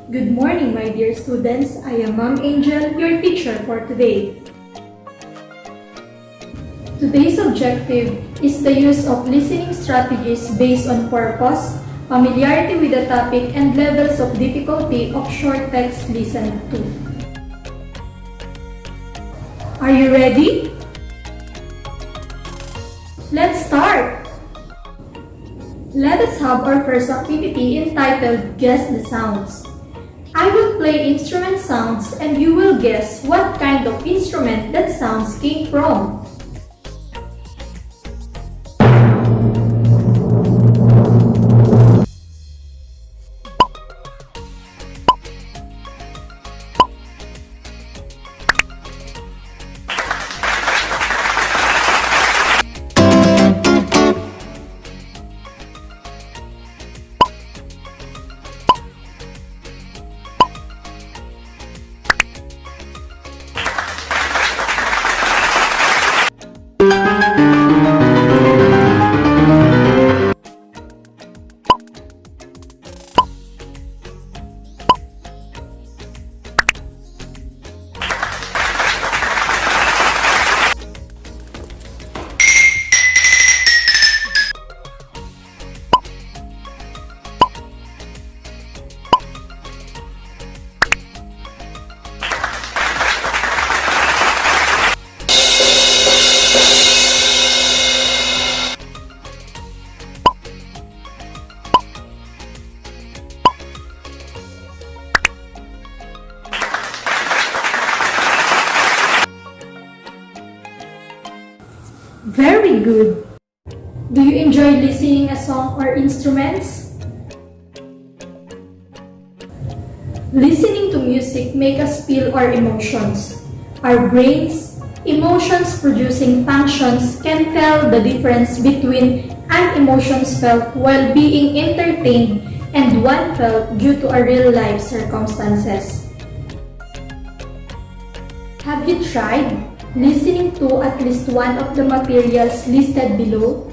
Good morning, my dear students. I am Ma'am Angel, your teacher for today. Today's objective is the use of listening strategies based on purpose, familiarity with the topic, and levels of difficulty of short text listened to. Are you ready? Let's start! Let us have our first activity entitled Guess the Sounds. I will play instrument sounds and you will guess what kind of instrument that sounds came from. Very good! Do you enjoy listening a song or instruments? Listening to music make us feel our emotions. Our brains, emotions producing functions can tell the difference between an emotions felt while being entertained and one felt due to a real life circumstances. Have you tried listening to at least one of the materials listed below?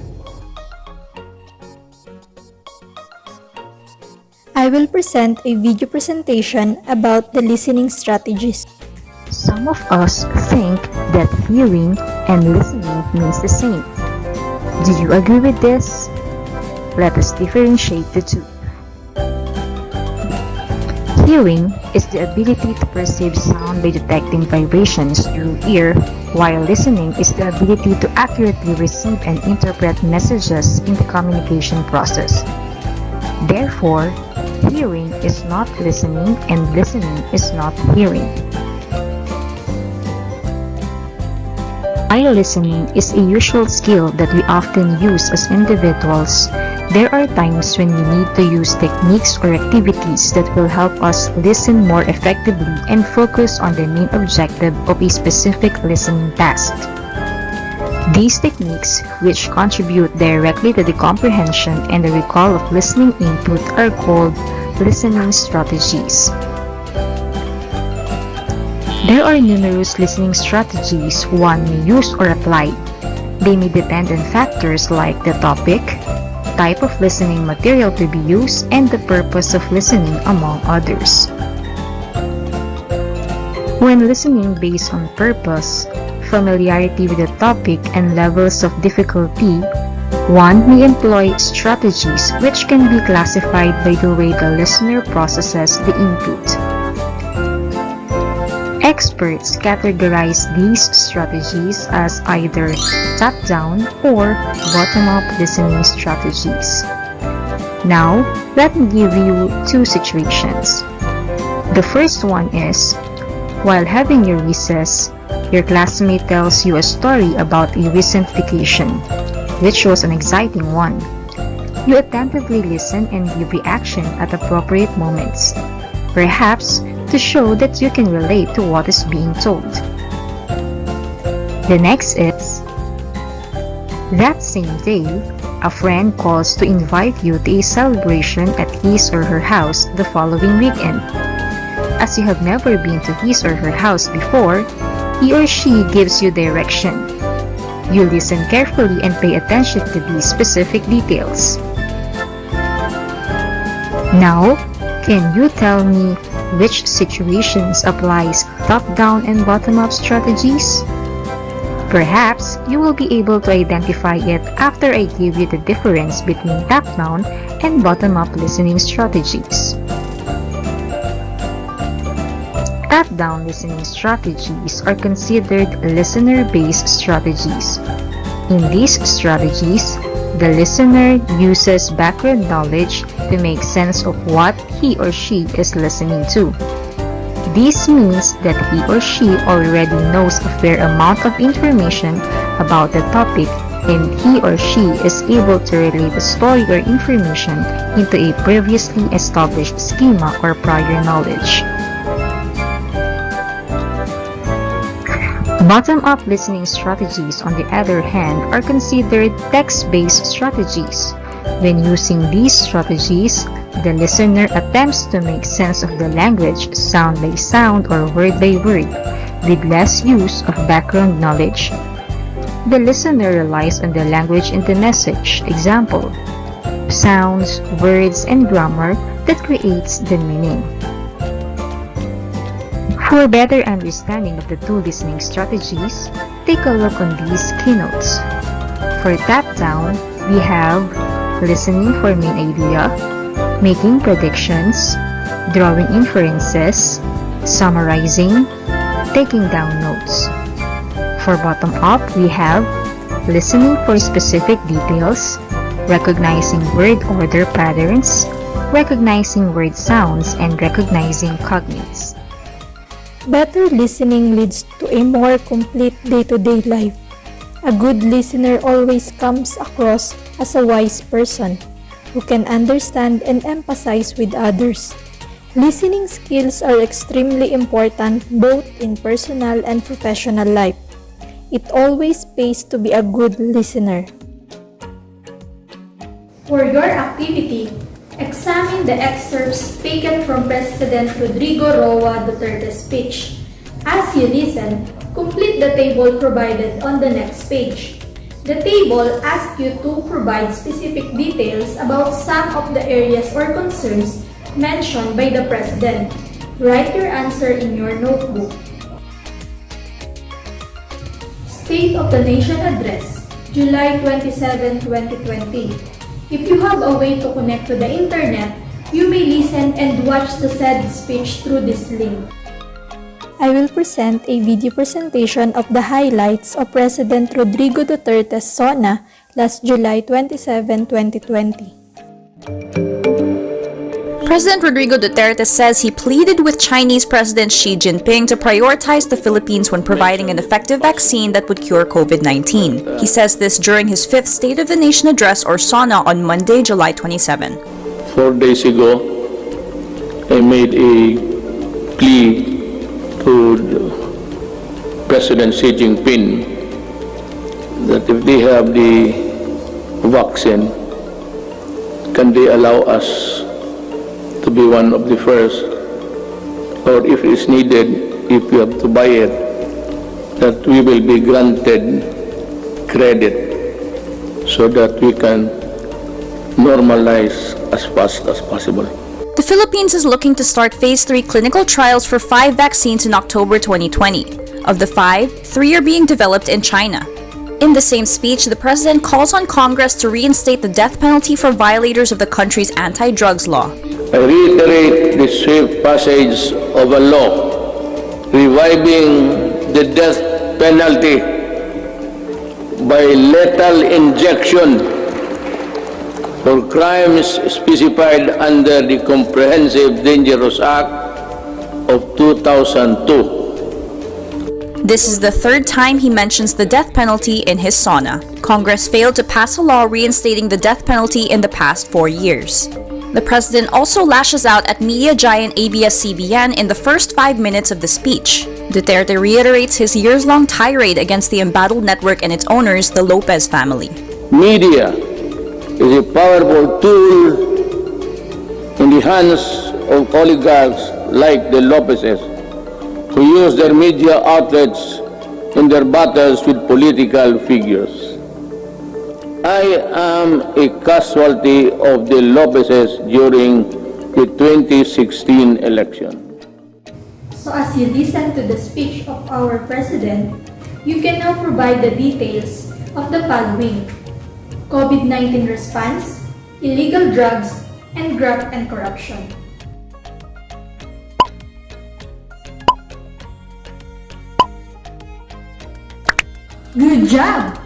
I will present a video presentation about the listening strategies. Some of us think that hearing and listening means the same. Do you agree with this? Let us differentiate the two. Hearing is the ability to perceive sound by detecting vibrations through ear, while listening is the ability to accurately receive and interpret messages in the communication process. Therefore, hearing is not listening and listening is not hearing. While listening is a usual skill that we often use as individuals, there are times when we need to use techniques or activities that will help us listen more effectively and focus on the main objective of a specific listening task. These techniques, which contribute directly to the comprehension and the recall of listening input, are called listening strategies. There are numerous listening strategies one may use or apply. They may depend on factors like the topic, type of listening material to be used, and the purpose of listening, among others. When listening based on purpose, familiarity with the topic, and levels of difficulty, one may employ strategies which can be classified by the way the listener processes the input. Experts categorize these strategies as either top-down or bottom-up listening strategies. Now, let me give you two situations. The first one is, while having your recess, your classmate tells you a story about a recent vacation, which was an exciting one. You attentively listen and give reaction at appropriate moments, perhaps to show that you can relate to what is being told. The next is, that same day, a friend calls to invite you to a celebration at his or her house the following weekend. As you have never been to his or her house before, he or she gives you direction. You listen carefully and pay attention to these specific details. Now, Can you tell me which situations applies top-down and bottom-up strategies? Perhaps you will be able to identify it after I give you the difference between top-down and bottom-up listening strategies. Top-down listening strategies are considered listener-based strategies. In these strategies, the listener uses background knowledge to make sense of what he or she is listening to. This means that he or she already knows a fair amount of information about the topic, and he or she is able to relate the story or information into a previously established schema or prior knowledge. Bottom-up listening strategies, on the other hand, are considered text-based strategies. When using these strategies, the listener attempts to make sense of the language sound by sound or word by word, with less use of background knowledge. The listener relies on the language in the message, example, sounds, words, and grammar that creates the meaning. For a better understanding of the two listening strategies, take a look on these keynotes. For top-down, we have listening for main idea, making predictions, drawing inferences, summarizing, taking down notes. For bottom-up, we have listening for specific details, recognizing word order patterns, recognizing word sounds, and recognizing cognates. Better listening leads to a more complete day-to-day life. A good listener always comes across as a wise person who can understand and empathize with others. Listening skills are extremely important both in personal and professional life. It always pays to be a good listener. For your activity, examine the excerpts taken from President Rodrigo Roa Duterte's speech. As you listen, complete the table provided on the next page. The table asks you to provide specific details about some of the areas or concerns mentioned by the President. Write your answer in your notebook. State of the Nation Address, July 27, 2020. If you have a way to connect to the internet, you may listen and watch the said speech through this link. I will present a video presentation of the highlights of President Rodrigo Duterte's SONA last July 27, 2020. President Rodrigo Duterte says he pleaded with Chinese President Xi Jinping to prioritize the Philippines when providing an effective vaccine that would cure COVID-19. He says this during his 5th State of the Nation Address, or SONA, on Monday, July 27. 4 days ago, I made a plea to President Xi Jinping that if they have the vaccine, can they allow us to be one of the first, or if it's needed, if we have to buy it, that we will be granted credit so that we can normalize as fast as possible. The Philippines is looking to start Phase 3 clinical trials for 5 vaccines in October 2020. Of the 5, 3 are being developed in China. In the same speech, the President calls on Congress to reinstate the death penalty for violators of the country's anti-drugs law. I reiterate the swift passage of a law reviving the death penalty by lethal injection for crimes specified under the Comprehensive Dangerous Act of 2002. This is the 3rd time he mentions the death penalty in his SONA. Congress failed to pass a law reinstating the death penalty in the past 4 years. The President also lashes out at media giant ABS-CBN in the first 5 minutes of the speech. Duterte reiterates his years-long tirade against the embattled network and its owners, the Lopez family. Media is a powerful tool in the hands of oligarchs like the Lopezes, who use their media outlets in their battles with political figures. I am a casualty of the Lopezes during the 2016 election. So as you listen to the speech of our President, you can now provide the details of the following: COVID-19 response, illegal drugs, and graft and corruption. Good job!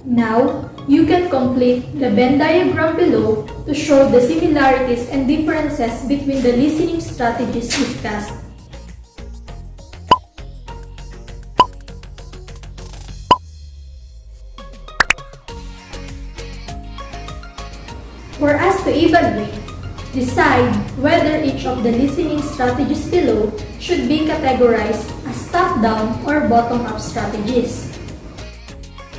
Now, you can complete the Venn diagram below to show the similarities and differences between the listening strategies discussed. For us to evaluate, decide whether each of the listening strategies below should be categorized as top-down or bottom-up strategies.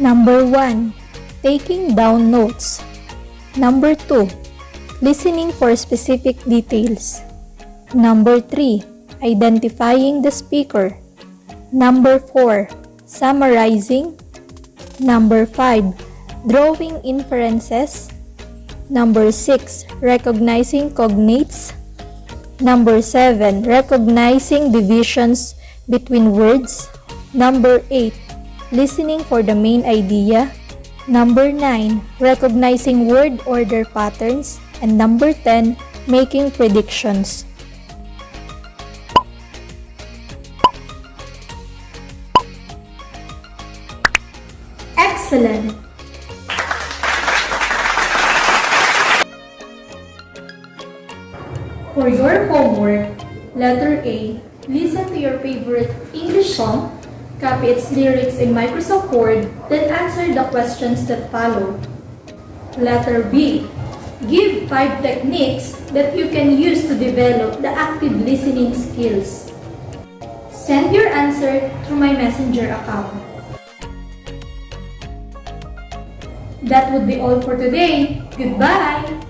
Number 1. Taking down notes. Number 2. Listening for specific details. Number 3. Identifying the speaker. Number 4. Summarizing. Number 5. Drawing inferences. Number 6. Recognizing cognates. Number 7. Recognizing divisions between words. Number 8. Listening for the main idea. Number 9. Recognizing word order patterns. And number 10. Making predictions. Excellent! For your homework, letter A, listen to your favorite English song, copy its lyrics in Microsoft Word, then answer the questions that follow. Letter B, give 5 techniques that you can use to develop the active listening skills. Send your answer through my Messenger account. That would be all for today. Goodbye!